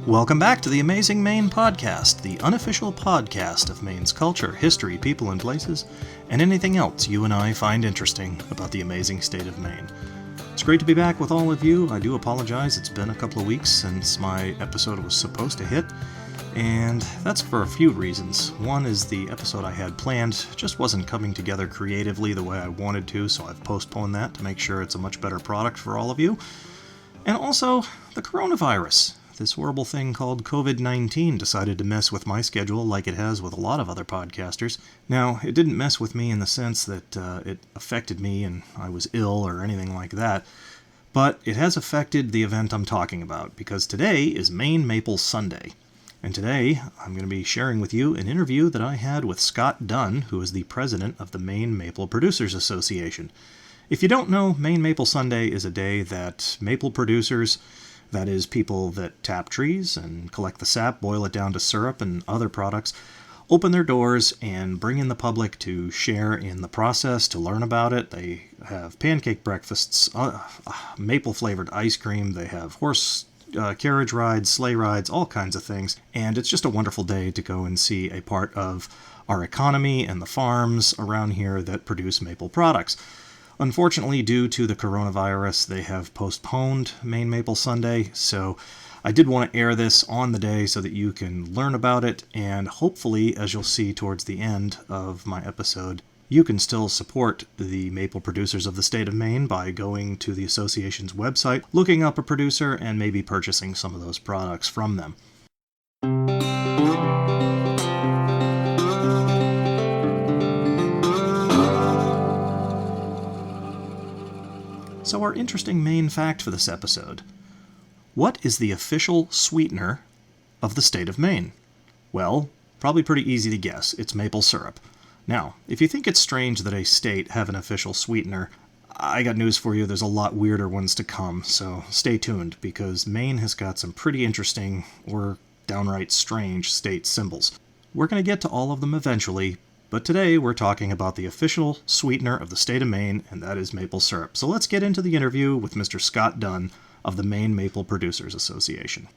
Welcome back to the Amazing Maine Podcast, the unofficial podcast of Maine's culture, history, people and places, and anything else you and I find interesting about the amazing state of Maine. It's great to be back with all of you. I do apologize, it's been a couple of weeks since my episode was supposed to hit, and that's for a few reasons. One is the episode I had planned just wasn't coming together creatively the way I wanted to, so I've postponed that to make sure it's a much better product for all of you. And also, the coronavirus. This horrible thing called COVID-19 decided to mess with my schedule like it has with a lot of other podcasters. Now, it didn't mess with me in the sense that it affected me and I was ill or anything like that, but it has affected the event I'm talking about, because today is Maine Maple Sunday. And today, I'm going to be sharing with you an interview that I had with Scott Dunn, who is the president of the Maine Maple Producers Association. If you don't know, Maine Maple Sunday is a day that maple producers, that is, people that tap trees and collect the sap, boil it down to syrup and other products, open their doors and bring in the public to share in the process, to learn about it. They have pancake breakfasts, maple-flavored ice cream, they have horse carriage rides, sleigh rides, all kinds of things. And it's just a wonderful day to go and see a part of our economy and the farms around here that produce maple products. Unfortunately, due to the coronavirus, they have postponed Maine Maple Sunday, so I did want to air this on the day so that you can learn about it, and hopefully, as you'll see towards the end of my episode, you can still support the maple producers of the state of Maine by going to the association's website, looking up a producer, and maybe purchasing some of those products from them. So our interesting main fact for this episode. What is the official sweetener of the state of Maine? Well, probably pretty easy to guess. It's maple syrup. Now, if you think it's strange that a state have an official sweetener, I got news for you. There's a lot weirder ones to come, so stay tuned, because Maine has got some pretty interesting or downright strange state symbols. We're going to get to all of them eventually, but today we're talking about the official sweetener of the state of Maine, and that is maple syrup. So let's get into the interview with Mr. Scott Dunn of the Maine Maple Producers Association.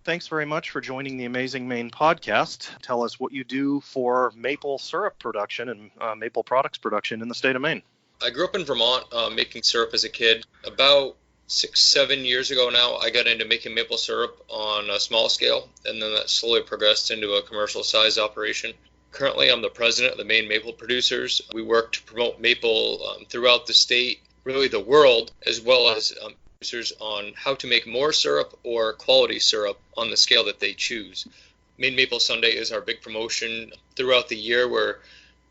Thanks very much for joining the Amazing Maine podcast. Tell us what you do for maple syrup production and maple products production in the state of Maine. I grew up in Vermont making syrup as a kid. About 6-7 years ago now, I got into making maple syrup on a small scale, and then that slowly progressed into a commercial size operation. Currently, I'm the president of the Maine Maple Producers. We work to promote maple throughout the state, really the world, as well as producers on how to make more syrup or quality syrup on the scale that they choose. Maine Maple Sunday is our big promotion throughout the year, where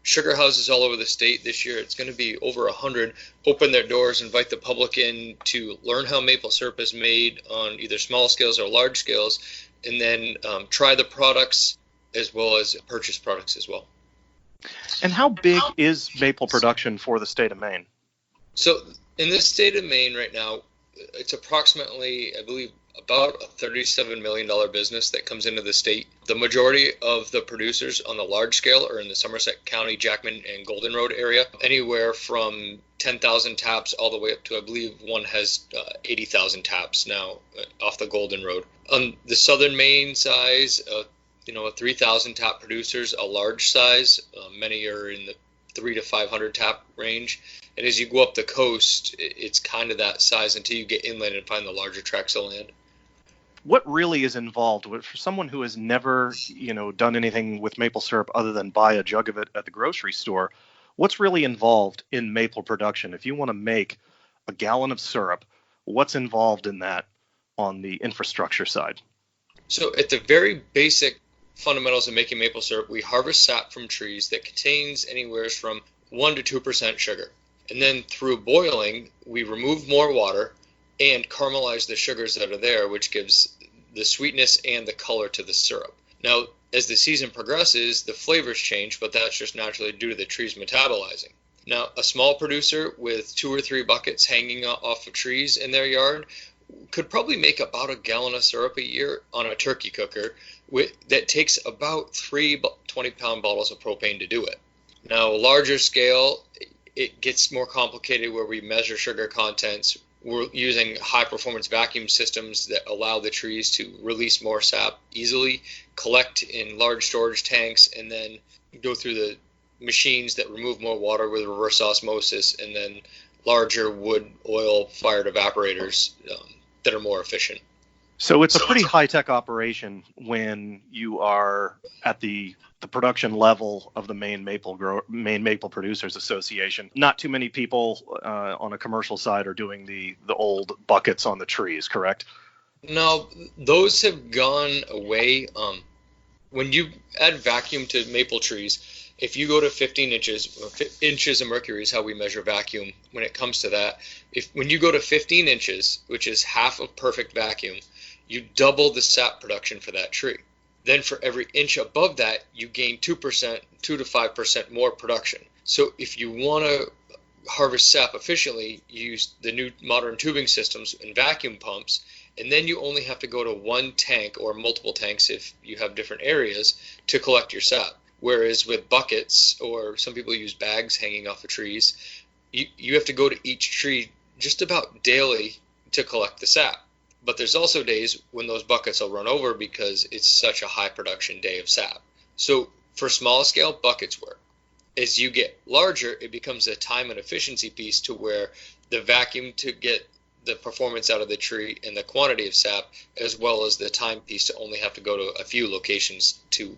sugar houses all over the state this year, it's going to be over 100, open their doors, invite the public in to learn how maple syrup is made on either small scales or large scales, and then try the products as well as purchase products as well. And how big is maple production for the state of Maine? So in the state of Maine right now, it's approximately, I believe, about a $37 million business that comes into the state. The majority of the producers on the large scale are in the Somerset County, Jackman, and Golden Road area, anywhere from 10,000 taps all the way up to, I believe, one has 80,000 taps now off the Golden Road. On the southern Maine size, a 3,000 tap producers, a large size. Many are in the 300 to 500 tap range. And as you go up the coast, it's kind of that size until you get inland and find the larger tracts of land. What really is involved for someone who has never, done anything with maple syrup other than buy a jug of it at the grocery store? What's really involved in maple production? If you want to make a gallon of syrup, what's involved in that on the infrastructure side? So at the very basic fundamentals of making maple syrup, we harvest sap from trees that contains anywhere from 1 to 2% sugar. And then through boiling, we remove more water and caramelize the sugars that are there, which gives the sweetness and the color to the syrup. Now, as the season progresses, the flavors change, but that's just naturally due to the trees metabolizing. Now, a small producer with 2 or 3 buckets hanging off of trees in their yard could probably make about a gallon of syrup a year on a turkey cooker that takes about 3 20-pound bottles of propane to do it. Now, larger scale, it gets more complicated where we measure sugar contents we're using high-performance vacuum systems that allow the trees to release more sap easily, collect in large storage tanks, and then go through the machines that remove more water with reverse osmosis, and then larger wood oil-fired evaporators that are more efficient. So it's a pretty high-tech operation when you are at the production level of the Maine Maple Producers Association. Not too many people on a commercial side are doing the old buckets on the trees, correct? No, those have gone away. When you add vacuum to maple trees, if you go to 15 inches of mercury is how we measure vacuum when it comes to that. When you go to 15 inches, which is half of perfect vacuum, you double the sap production for that tree. Then for every inch above that, you gain 2%, 2 to 5% more production. So if you want to harvest sap efficiently, use the new modern tubing systems and vacuum pumps, and then you only have to go to one tank or multiple tanks if you have different areas to collect your sap. Whereas with buckets, or some people use bags hanging off of trees, you have to go to each tree just about daily to collect the sap. But there's also days when those buckets will run over because it's such a high production day of sap. So for small scale, buckets work. As you get larger, it becomes a time and efficiency piece to where the vacuum to get the performance out of the tree and the quantity of sap, as well as the time piece to only have to go to a few locations to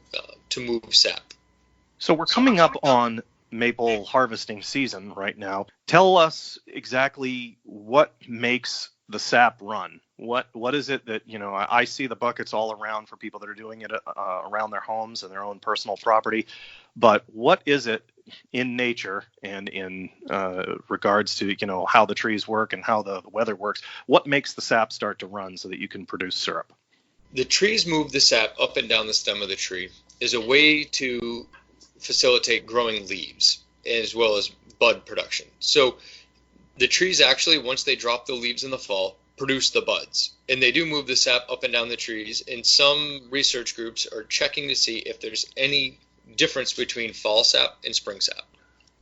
move sap. So we're coming up on maple harvesting season right now. Tell us exactly what makes the sap run. What is it that, I see the buckets all around for people that are doing it around their homes and their own personal property, but what is it in nature and in regards to, how the trees work and how the weather works? What makes the sap start to run so that you can produce syrup? The trees move the sap up and down the stem of the tree as a way to facilitate growing leaves as well as bud production. So the trees actually, once they drop the leaves in the fall, produce the buds. And they do move the sap up and down the trees. And some research groups are checking to see if there's any difference between fall sap and spring sap.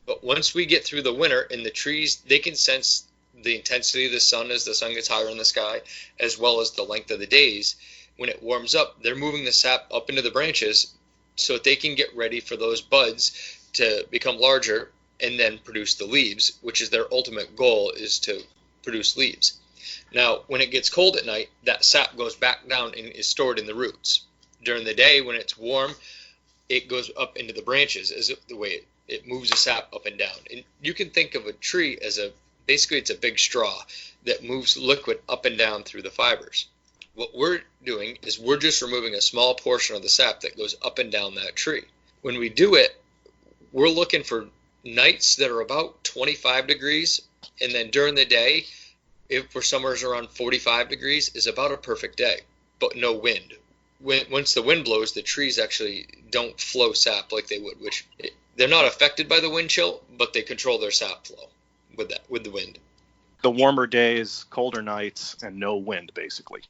But once we get through the winter and the trees, they can sense the intensity of the sun as the sun gets higher in the sky, as well as the length of the days. When it warms up, they're moving the sap up into the branches so that they can get ready for those buds to become larger and then produce the leaves, which is their ultimate goal, is to produce leaves. Now, when it gets cold at night, that sap goes back down and is stored in the roots. During the day, when it's warm, it goes up into the branches as the way it moves the sap up and down. And you can think of a tree as basically it's a big straw that moves liquid up and down through the fibers. What we're doing is we're just removing a small portion of the sap that goes up and down that tree. When we do it, we're looking for nights that are about 25 degrees, and then during the day, if for summers around 45 degrees, is about a perfect day, but no wind. Once the wind blows, the trees actually don't flow sap like they would, they're not affected by the wind chill, but they control their sap flow with the wind. The warmer days, colder nights, and no wind, basically.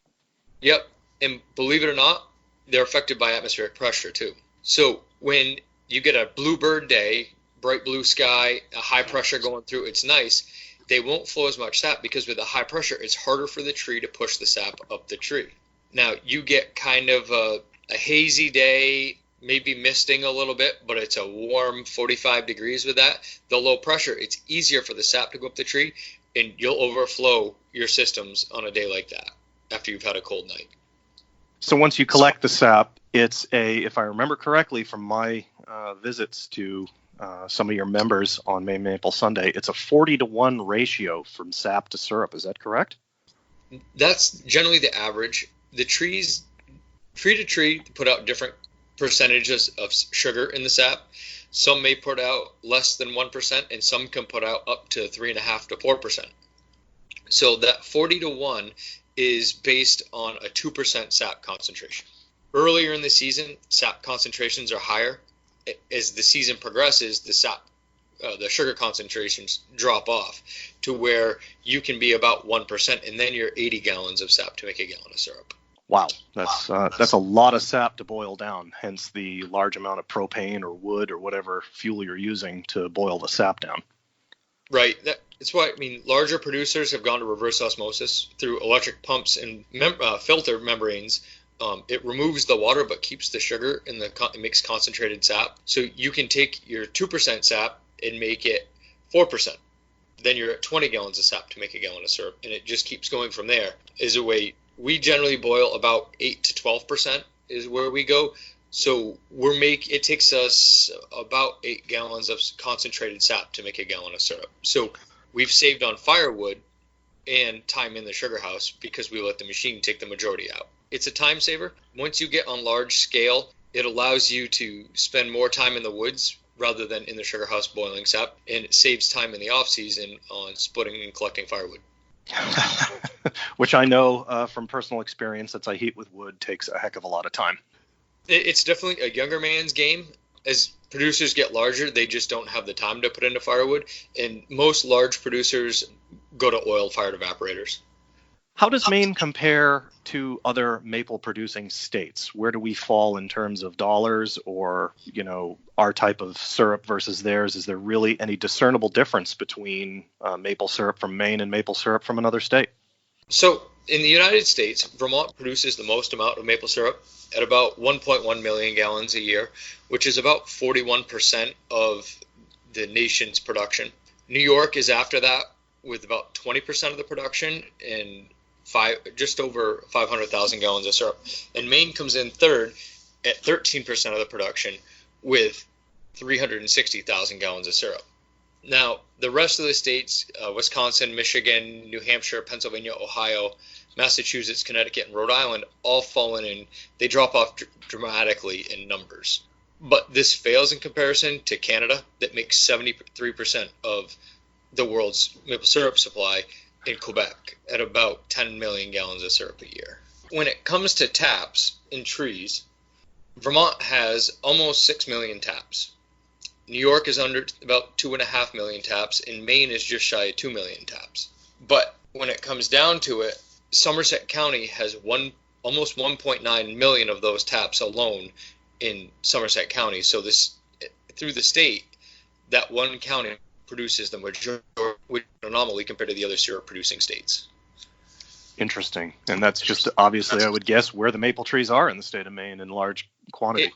Yep, and believe it or not, they're affected by atmospheric pressure too. So when you get a bluebird day, bright blue sky, a high pressure going through, it's nice. They won't flow as much sap because with the high pressure, it's harder for the tree to push the sap up the tree. Now, you get kind of a hazy day, maybe misting a little bit, but it's a warm 45 degrees with that. The low pressure, it's easier for the sap to go up the tree, and you'll overflow your systems on a day like that after you've had a cold night. So once you collect the sap, it's if I remember correctly from my visits to some of your members on Maine Maple Sunday, it's a 40-to-1 ratio from sap to syrup. Is that correct? That's generally the average. The trees, tree to tree, put out different percentages of sugar in the sap. Some may put out less than 1%, and some can put out up to 3.5% to 4%. So that 40-to-1 is based on a 2% sap concentration. Earlier in the season, sap concentrations are higher. As the season progresses, the sugar concentrations drop off to where you can be about 1%, and then you're 80 gallons of sap to make a gallon of syrup. Wow, that's a lot of sap to boil down, hence the large amount of propane or wood or whatever fuel you're using to boil the sap down. Right. It's why, larger producers have gone to reverse osmosis through electric pumps and filter membranes. It removes the water but keeps the sugar and it makes concentrated sap. So you can take your 2% sap and make it 4%. Then you're at 20 gallons of sap to make a gallon of syrup, and it just keeps going from there. Is a way we generally boil about 8 to 12% is where we go. So it takes us about 8 gallons of concentrated sap to make a gallon of syrup. So we've saved on firewood and time in the sugar house because we let the machine take the majority out. It's a time saver. Once you get on large scale, it allows you to spend more time in the woods rather than in the sugar house boiling sap, and it saves time in the off season on splitting and collecting firewood. Which I know from personal experience, since I heat with wood, takes a heck of a lot of time. It's definitely a younger man's game. As producers get larger, they just don't have the time to put into firewood, and most large producers go to oil-fired evaporators. How does Maine compare to other maple-producing states? Where do we fall in terms of dollars or, our type of syrup versus theirs? Is there really any discernible difference between maple syrup from Maine and maple syrup from another state? So in the United States, Vermont produces the most amount of maple syrup at about 1.1 million gallons a year, which is about 41% of the nation's production. New York is after that with about 20% of the production and just over 500,000 gallons of syrup. And Maine comes in third at 13% of the production with 360,000 gallons of syrup. Now, the rest of the states, Wisconsin, Michigan, New Hampshire, Pennsylvania, Ohio, Massachusetts, Connecticut, and Rhode Island all fall in, and they drop off dramatically in numbers. But this fails in comparison to Canada, that makes 73% of the world's maple syrup supply, in Quebec at about 10 million gallons of syrup a year. When it comes to taps in trees, Vermont has almost 6 million taps. New York is under about 2.5 million taps, and Maine is just shy of 2 million taps. But when it comes down to it, Somerset County has almost 1.9 million of those taps alone in Somerset County. So through the state, that one county produces the majority, which is an anomaly compared to the other syrup producing states. Interesting. And that's just obviously, I would guess, where the maple trees are in the state of Maine in large quantity.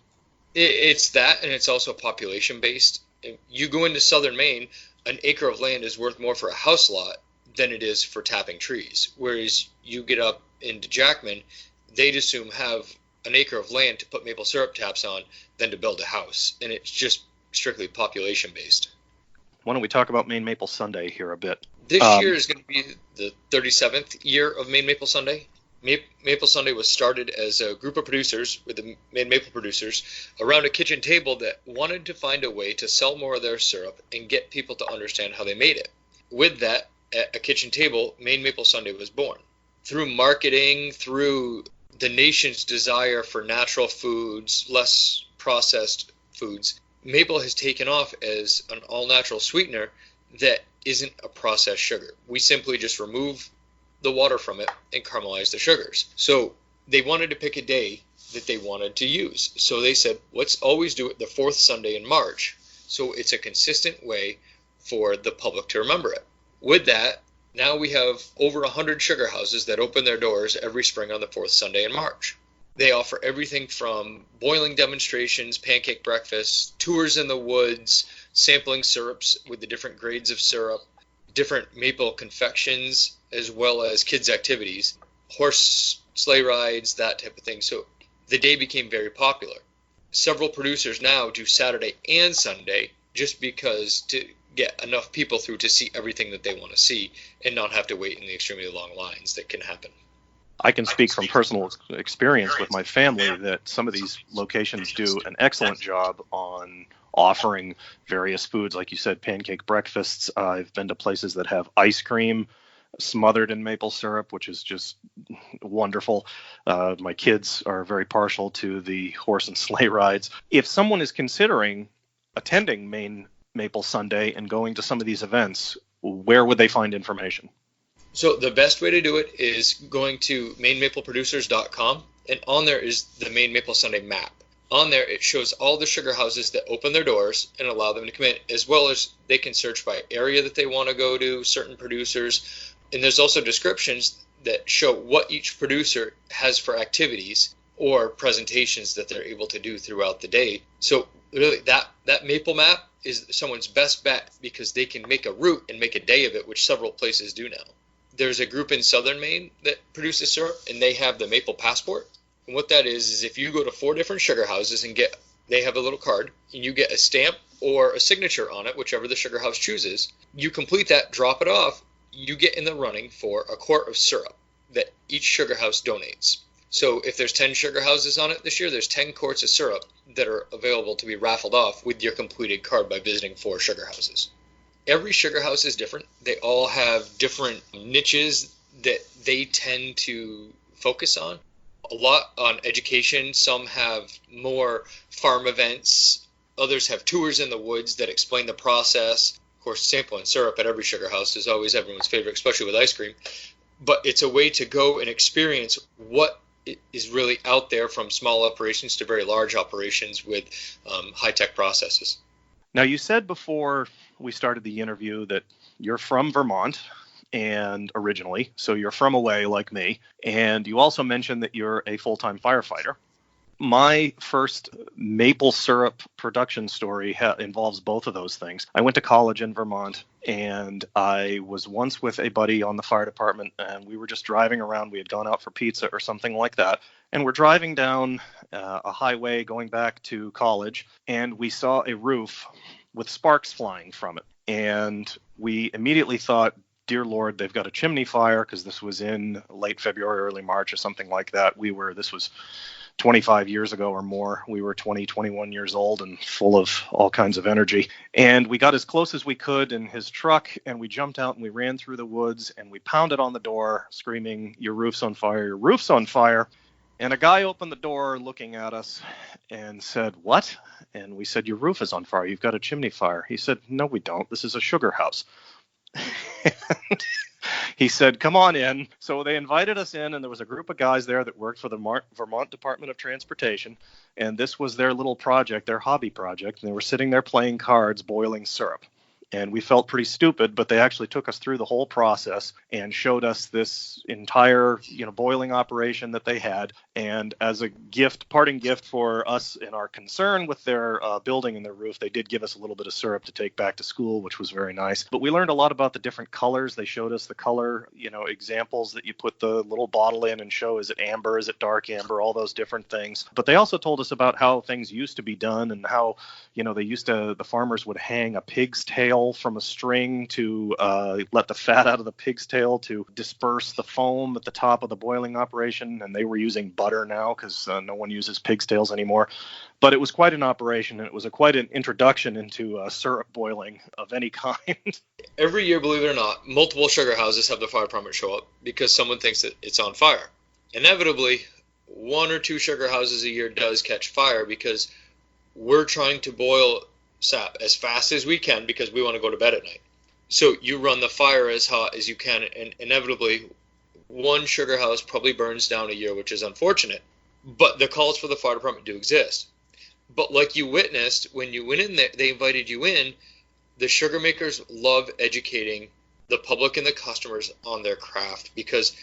It's that, and it's also population based. You go into southern Maine, an acre of land is worth more for a house lot than it is for tapping trees. Whereas you get up into Jackman, they'd assume have an acre of land to put maple syrup taps on than to build a house. And it's just strictly population based. Why don't we talk about Maine Maple Sunday here a bit? This year is going to be the 37th year of Maine Maple Sunday. Maple Sunday was started as a group of producers, with the Maine Maple producers, around a kitchen table that wanted to find a way to sell more of their syrup and get people to understand how they made it. With that, at a kitchen table, Maine Maple Sunday was born. Through marketing, through the nation's desire for natural foods, less processed foods, maple has taken off as an all-natural sweetener that isn't a processed sugar. We simply just remove the water from it and caramelize the sugars. So they wanted to pick a day that they wanted to use. So they said, let's always do it the fourth Sunday in March. So it's a consistent way for the public to remember it. With that, now we have over 100 sugar houses that open their doors every spring on the fourth Sunday in March. They offer everything from boiling demonstrations, pancake breakfasts, tours in the woods, sampling syrups with the different grades of syrup, different maple confections, as well as kids' activities, horse sleigh rides, that type of thing. So the day became very popular. Several producers now do Saturday and Sunday just because to get enough people through to see everything that they want to see and not have to wait in the extremely long lines that can happen. I can speak from personal experience with my family that some of these locations do an excellent job on offering various foods. Like you said, pancake breakfasts. I've been to places that have ice cream smothered in maple syrup, which is just wonderful. My kids are very partial to the horse and sleigh rides. If someone is considering attending Maine Maple Sunday and going to some of these events, where would they find information? So the best way to do it is going to mainemapleproducers.com, and on there is the Maine Maple Sunday map. On there, it shows all the sugar houses that open their doors and allow them to come in, as well as they can search by area that they want to go to, certain producers. And there's also descriptions that show what each producer has for activities or presentations that they're able to do throughout the day. So really that maple map is someone's best bet because they can make a route and make a day of it, which several places do now. There's a group in southern Maine that produces syrup, and they have the Maple Passport. And what that is if you go to 4 different sugar houses and they have a little card, and you get a stamp or a signature on it, whichever the sugar house chooses, you complete that, drop it off, you get in the running for a quart of syrup that each sugar house donates. So if there's 10 sugar houses on it this year, there's 10 quarts of syrup that are available to be raffled off with your completed card by visiting 4 sugar houses. Every sugar house is different. They all have different niches that they tend to focus on. A lot on education. Some have more farm events. Others have tours in the woods that explain the process. Of course, sample and syrup at every sugar house is always everyone's favorite, especially with ice cream. But it's a way to go and experience what is really out there, from small operations to very large operations with high-tech processes. Now, you said before we started the interview that you're from Vermont, and originally, so you're from away like me, and you also mentioned that you're a full-time firefighter. My first maple syrup production story involves both of those things. I went to college in Vermont, and I was once with a buddy on the fire department, and we were just driving around. We had gone out for pizza or something like that, and we're driving down a highway going back to college, and we saw a roof with sparks flying from it. And we immediately thought, dear Lord, they've got a chimney fire, because this was in late February, early March or something like that. This was 25 years ago or more. We were 20, 21 years old and full of all kinds of energy. And we got as close as we could in his truck, and we jumped out and we ran through the woods, and we pounded on the door screaming, "Your roof's on fire, your roof's on fire." And a guy opened the door looking at us and said, "What?" And we said, "Your roof is on fire. You've got a chimney fire." He said, "No, we don't. This is a sugar house." And he said, "Come on in." So they invited us in, and there was a group of guys there that worked for the Vermont Department of Transportation. And this was their little project, their hobby project. And they were sitting there playing cards, boiling syrup. And we felt pretty stupid, but they actually took us through the whole process and showed us this entire, boiling operation that they had. And as a gift, parting gift for us and our concern with their building and their roof, they did give us a little bit of syrup to take back to school, which was very nice. But we learned a lot about the different colors. They showed us the color, examples that you put the little bottle in and show, is it amber, is it dark amber, all those different things. But they also told us about how things used to be done, and how, the farmers would hang a pig's tail from a string to let the fat out of the pig's tail to disperse the foam at the top of the boiling operation. And they were using butter now, because no one uses pig's tails anymore. But it was quite an operation, and it was quite an introduction into syrup boiling of any kind. Every year, believe it or not, multiple sugar houses have the fire department show up because someone thinks that it's on fire. Inevitably, 1 or 2 sugar houses a year does catch fire because we're trying to boil sap as fast as we can because we want to go to bed at night. So you run the fire as hot as you can, and inevitably 1 sugar house probably burns down a year, which is unfortunate. But the calls for the fire department do exist. But like you witnessed, when you went in there, they invited you in. The sugar makers love educating the public and the customers on their craft because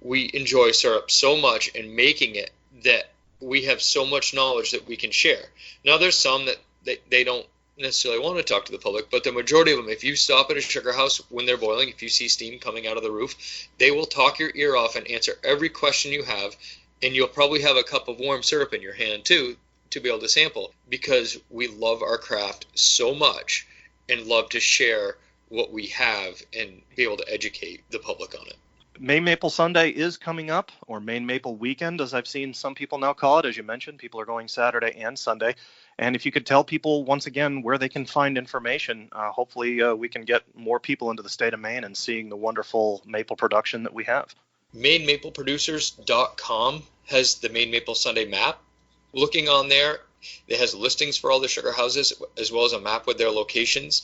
we enjoy syrup so much and making it that we have so much knowledge that we can share. Now, there's some that they don't necessarily want to talk to the public, but the majority of them, if you stop at a sugar house when they're boiling, if you see steam coming out of the roof, they will talk your ear off and answer every question you have, and you'll probably have a cup of warm syrup in your hand too to be able to sample, because we love our craft so much and love to share what we have and be able to educate the public on it. Maine Maple Sunday is coming up, or Maine Maple Weekend, as I've seen some people now call it. As you mentioned, people are going Saturday and Sunday. And if you could tell people once again where they can find information, hopefully we can get more people into the state of Maine and seeing the wonderful maple production that we have. MaineMapleProducers.com has the Maine Maple Sunday map. Looking on there, it has listings for all the sugar houses as well as a map with their locations.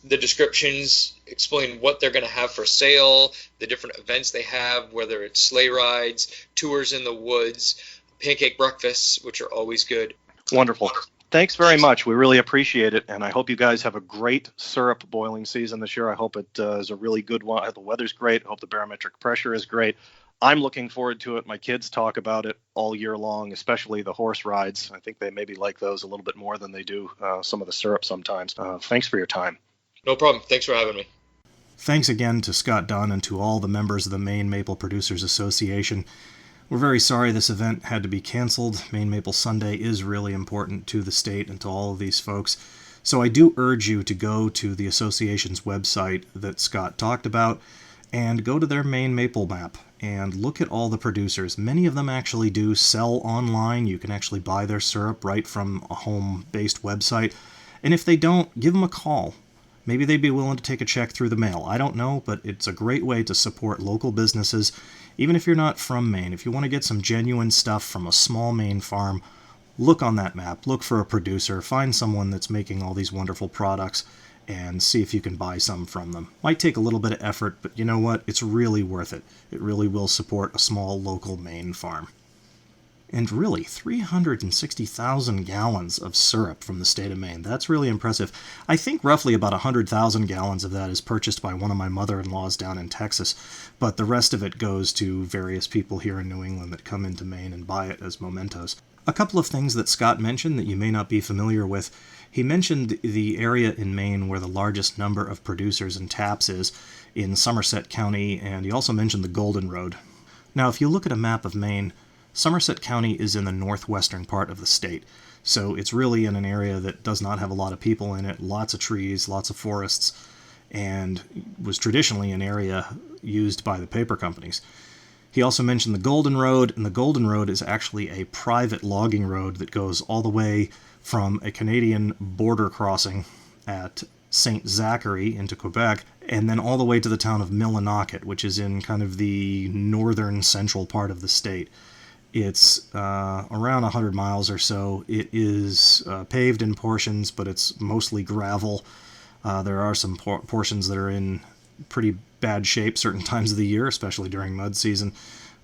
The descriptions explain what they're going to have for sale, the different events they have, whether it's sleigh rides, tours in the woods, pancake breakfasts, which are always good. Wonderful. Thanks very much. We really appreciate it, and I hope you guys have a great syrup boiling season this year. I hope it is a really good one. I hope the weather's great. I hope the barometric pressure is great. I'm looking forward to it. My kids talk about it all year long, especially the horse rides. I think they maybe like those a little bit more than they do some of the syrup sometimes. Thanks for your time. No problem. Thanks for having me. Thanks again to Scott Dunn and to all the members of the Maine Maple Producers Association. We're very sorry this event had to be canceled. Maine Maple Sunday is really important to the state and to all of these folks. So I do urge you to go to the association's website that Scott talked about and go to their Maine Maple map and look at all the producers. Many of them actually do sell online. You can actually buy their syrup right from a home-based website. And if they don't, give them a call. Maybe they'd be willing to take a check through the mail. I don't know, but it's a great way to support local businesses, even if you're not from Maine. If you want to get some genuine stuff from a small Maine farm, look on that map, look for a producer, find someone that's making all these wonderful products, and see if you can buy some from them. Might take a little bit of effort, but you know what? It's really worth it. It really will support a small local Maine farm. And really, 360,000 gallons of syrup from the state of Maine. That's really impressive. I think roughly about 100,000 gallons of that is purchased by one of my mother-in-laws down in Texas, but the rest of it goes to various people here in New England that come into Maine and buy it as mementos. A couple of things that Scott mentioned that you may not be familiar with. He mentioned the area in Maine where the largest number of producers and taps is in Somerset County, and he also mentioned the Golden Road. Now, if you look at a map of Maine, Somerset County is in the northwestern part of the state, so it's really in an area that does not have a lot of people in it, lots of trees, lots of forests, and was traditionally an area used by the paper companies. He also mentioned the Golden Road, and the Golden Road is actually a private logging road that goes all the way from a Canadian border crossing at St. Zachary into Quebec, and then all the way to the town of Millinocket, which is in kind of the northern central part of the state. It's around 100 miles or so. It is paved in portions, but it's mostly gravel. There are some portions that are in pretty bad shape certain times of the year, especially during mud season.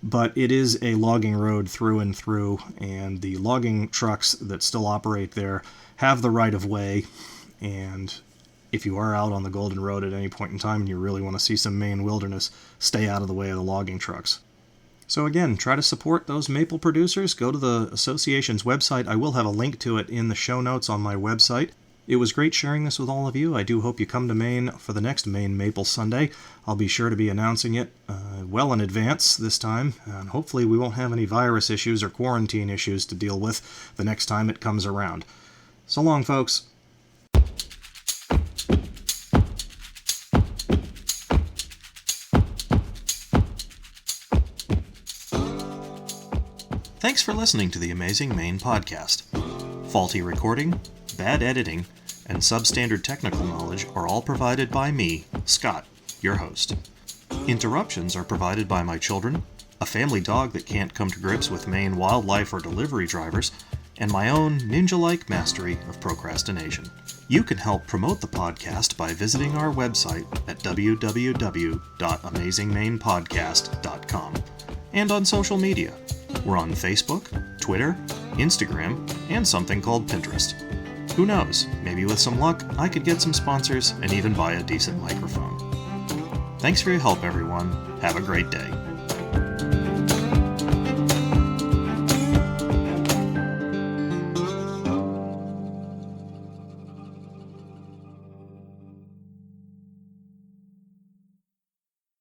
But it is a logging road through and through, and the logging trucks that still operate there have the right of way. And if you are out on the Golden Road at any point in time and you really want to see some Maine wilderness, stay out of the way of the logging trucks. So again, try to support those maple producers. Go to the association's website. I will have a link to it in the show notes on my website. It was great sharing this with all of you. I do hope you come to Maine for the next Maine Maple Sunday. I'll be sure to be announcing it well in advance this time, and hopefully we won't have any virus issues or quarantine issues to deal with the next time it comes around. So long, folks. Thanks for listening to the Amazing Maine podcast. Faulty recording, bad editing, and substandard technical knowledge are all provided by me, Scott, your host. Interruptions are provided by my children, a family dog that can't come to grips with Maine wildlife or delivery drivers, and my own ninja-like mastery of procrastination. You can help promote the podcast by visiting our website at www.amazingmainepodcast.com and on social media. We're on Facebook, Twitter, Instagram, and something called Pinterest. Who knows, maybe with some luck, I could get some sponsors and even buy a decent microphone. Thanks for your help, everyone. Have a great day.